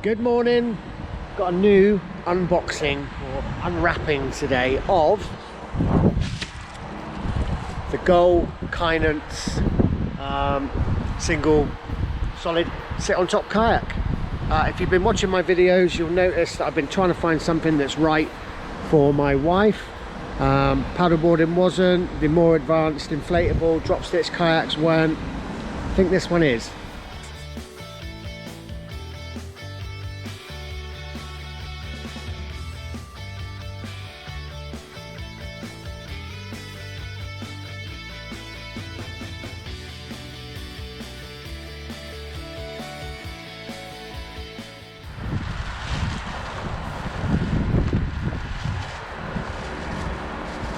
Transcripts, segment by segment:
Good morning. Got a new unboxing or unwrapping today of the Gul Kynance single solid sit on top kayak. If you've been watching my videos, you'll notice that I've been trying to find something that's right for my wife. Paddleboarding wasn't, the more advanced inflatable drop stitch kayaks weren't. I think this one is.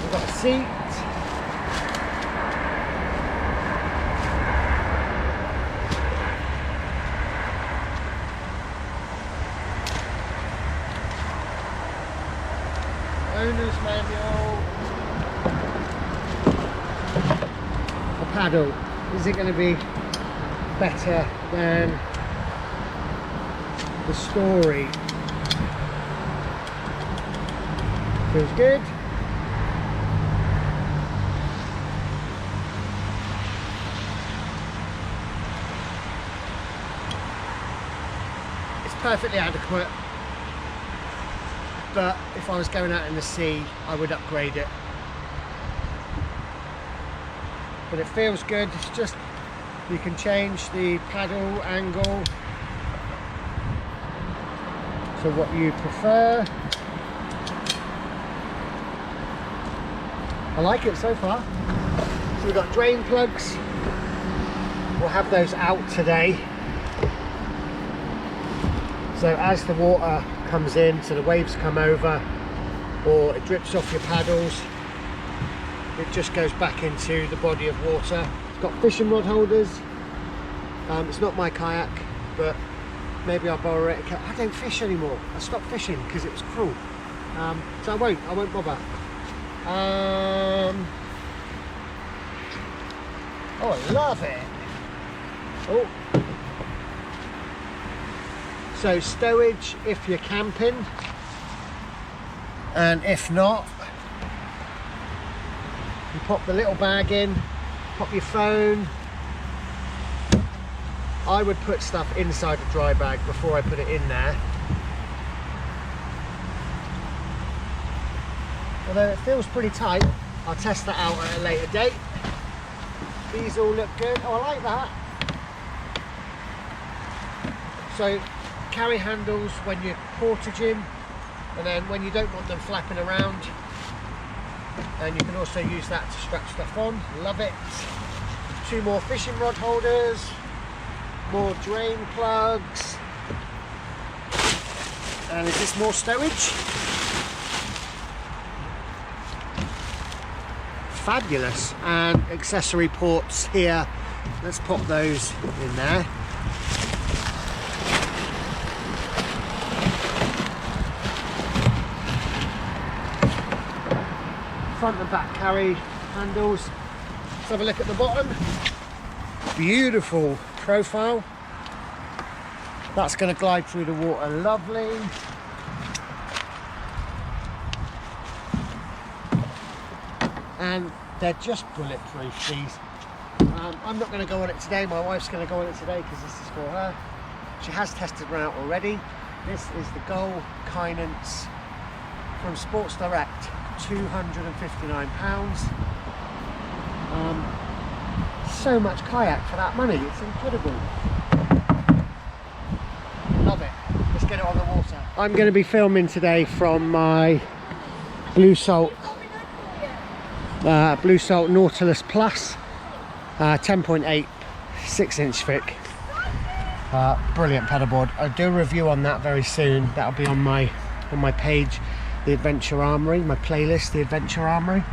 We've got a seat. Owner's manual. The paddle. Is it going to be better than the story? Feels good. It's perfectly adequate, but if I was going out in the sea, I would upgrade it. But it feels good. It's just, you can change the paddle angle to what you prefer. I like it so far. So we've got drain plugs. We'll have those out today. So as the water comes in, so the waves come over or it drips off your paddles, it just goes back into the body of water. It's got fishing rod holders. It's not my kayak, but maybe I'll borrow it. I don't fish anymore. I stopped fishing because it was cruel. So I won't bother. Oh, I love it. Oh. So stowage if you're camping, and if not, you pop the little bag in, pop your phone. I would put stuff inside the dry bag before I put it in there. Although it feels pretty tight, I'll test that out at a later date. These all look good. Oh, I like that. So carry handles when you're portaging, and then when you don't want them flapping around, and you can also use that to strap stuff on. Love it. 2 more fishing rod holders, more drain plugs, and is this more stowage? Fabulous. And accessory ports here, let's pop those in there. Front and back carry handles. Let's have a look at the bottom. Beautiful profile. That's going to glide through the water lovely. And they're just bulletproof, these. I'm not going to go on it today. My wife's going to go on it today because this is for her. She has tested one out already. This is the Gul Kynance from SportsDirect. £259. So much kayak for that money. It's incredible. Love it. Let's get it on the water. I'm going to be filming today from my Blue Salt Nautilus Plus 10.8 6-inch thick. Brilliant paddleboard. I'll do a review on that very soon. That'll be on my page, the Adventure Armory, my playlist, the Adventure Armory.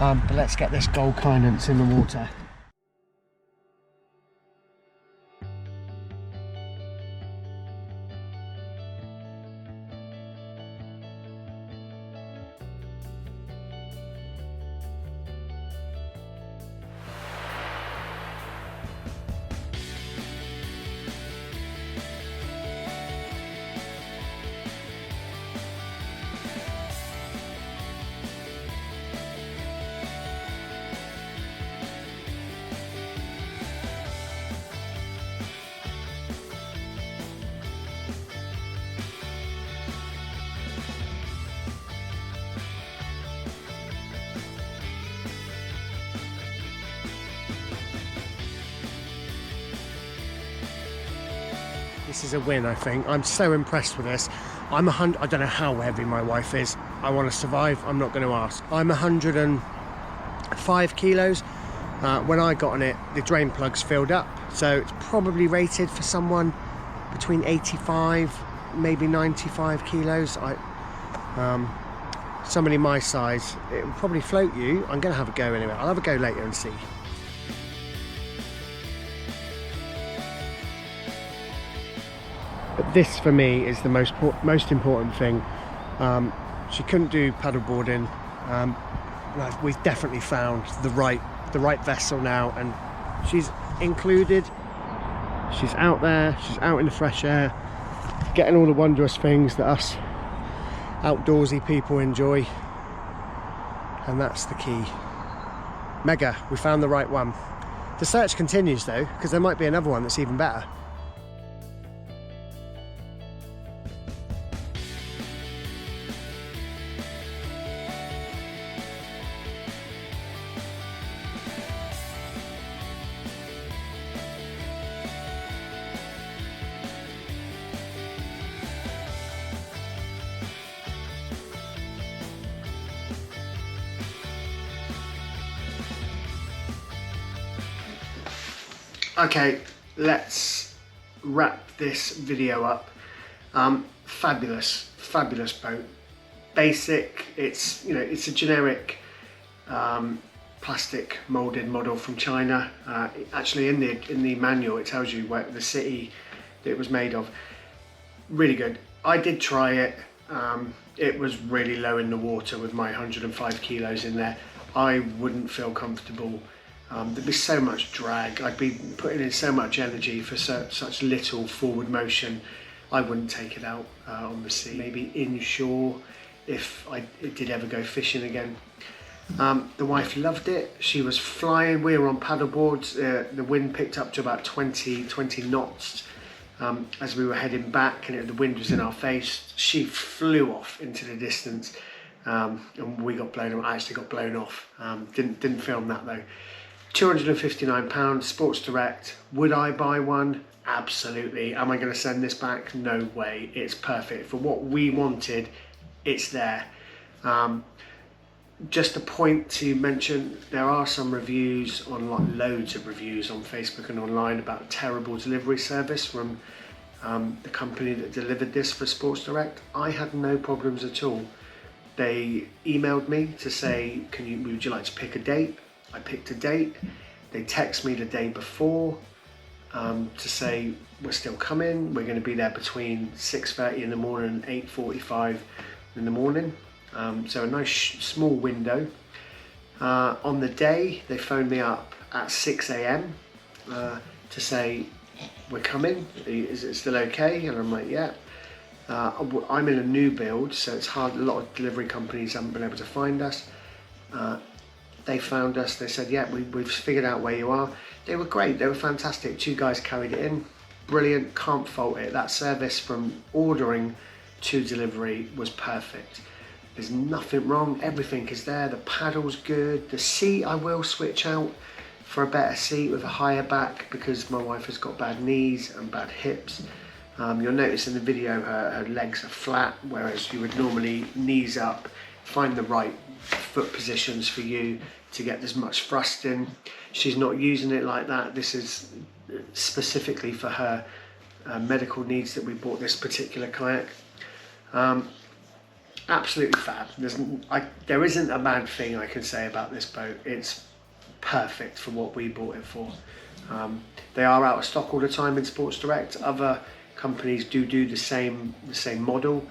But let's get this Gul Kynance in the water. This is a win, I think. I'm so impressed with this. I don't know how heavy my wife is. I want to survive. I'm not going to ask. I'm 105 kilos. When I got on it, the drain plugs filled up. So it's probably rated for someone between 85, maybe 95 kilos. Somebody my size, it will probably float you. I'm going to have a go anyway. I'll have a go later and see. But this for me is the most important thing. She couldn't do paddleboarding. We've definitely found the right vessel now, and she's included. She's out there, she's out in the fresh air, getting all the wondrous things that us outdoorsy people enjoy, and that's the key. Mega, we found the right one. The search continues though, because there might be another one that's even better. Okay, let's wrap this video up. Fabulous boat. Basic. It's a generic plastic molded model from China. Actually, in the manual, it tells you where the city that it was made of. Really good. I did try it. It was really low in the water with my 105 kilos in there. I wouldn't feel comfortable. There'd be so much drag. I'd be putting in so much energy for such little forward motion. I wouldn't take it out on the sea. Maybe inshore if I did ever go fishing again. The wife loved it. She was flying. We were on paddleboards. The wind picked up to about 20 knots as we were heading back, and the wind was in our face. She flew off into the distance, and we got blown off. I actually got blown off. Didn't film that though. £259, SportsDirect. Would I buy one? Absolutely. Am I going to send this back? No way. It's perfect for what we wanted. It's there. Just a point to mention, there are some reviews online, loads of reviews on Facebook and online about terrible delivery service from the company that delivered this for SportsDirect. I had no problems at all. They emailed me to say, would you like to pick a date? I picked a date. They text me the day before to say we're still coming. We're going to be there between 6:30 in the morning and 8:45 in the morning. So a nice small window. On the day, they phoned me up at 6 AM to say we're coming. Is it still okay? And I'm like, yeah. I'm in a new build, so it's hard. A lot of delivery companies haven't been able to find us. They found us. They said, yeah, we've figured out where you are. They were great. They were fantastic. 2 guys carried it in. Brilliant. Can't fault it. That service from ordering to delivery was perfect. There's nothing wrong. Everything is there. The paddle's good. The seat I will switch out for a better seat with a higher back because my wife has got bad knees and bad hips. You'll notice in the video her legs are flat, whereas you would normally knees up, find the right foot positions for you to get as much thrust in. She's not using it like that. This is specifically for her medical needs that we bought this particular kayak. Absolutely fab. There isn't a bad thing I can say about this boat. It's perfect for what we bought it for. They are out of stock all the time in SportsDirect. Other companies do the same model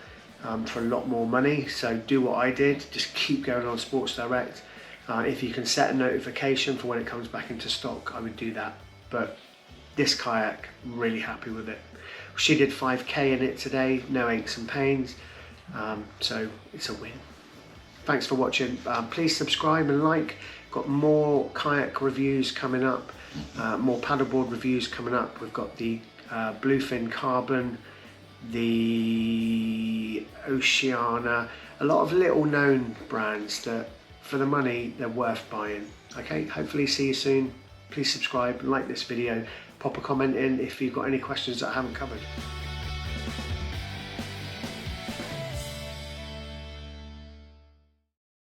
for a lot more money. So do what I did. Just keep going on SportsDirect. If you can set a notification for when it comes back into stock, I would do that. But this kayak, really happy with it. She did 5K in it today. No aches and pains. So it's a win. Thanks for watching. Please subscribe and like. Got more kayak reviews coming up, more paddleboard reviews coming up. We've got the Bluefin Carbon, the Oceana, a lot of little known brands that for the money they're worth buying. Okay, hopefully see you soon. please subscribe and like this video. Pop a comment in if you've got any questions that I haven't covered.